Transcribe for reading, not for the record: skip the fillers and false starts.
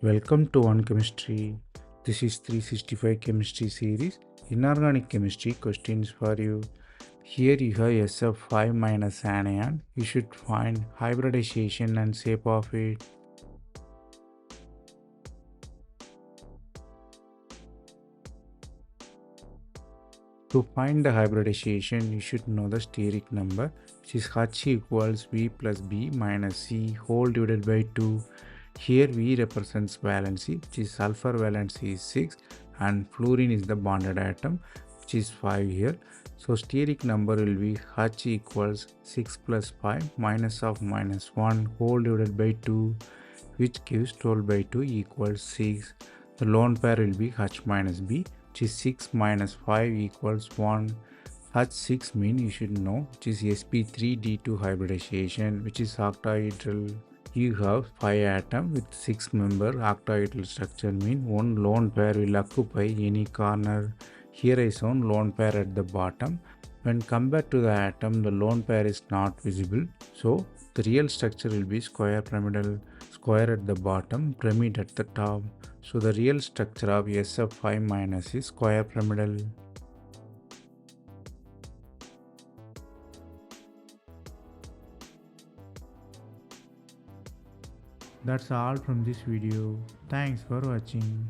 Welcome to One Chemistry. This is 365 Chemistry series. Inorganic Chemistry questions for you. Here you have SF5 minus anion. You should find hybridization and shape of it. To find the hybridization, you should know the steric number, which is H equals V plus B minus C whole divided by 2. Here V represents valency, which is sulfur valency is 6 and fluorine is the bonded atom, which is 5 here. So steric number will be H equals 6 plus 5 minus of minus 1 whole divided by 2, which gives 12 by 2 equals 6. The lone pair will be H minus B, which is 6 minus 5 equals 1. H6 mean you should know, which is sp3d2 hybridization, which is octahedral. You have 5 atom with 6 member octahedral structure mean one lone pair will occupy any corner. Here I shown lone pair at the bottom. When compared to the atom, the lone pair is not visible. So the real structure will be square pyramidal, square at the bottom, pyramid at the top. So the real structure of SF5 minus is square pyramidal. That's all from this video. Thanks for watching.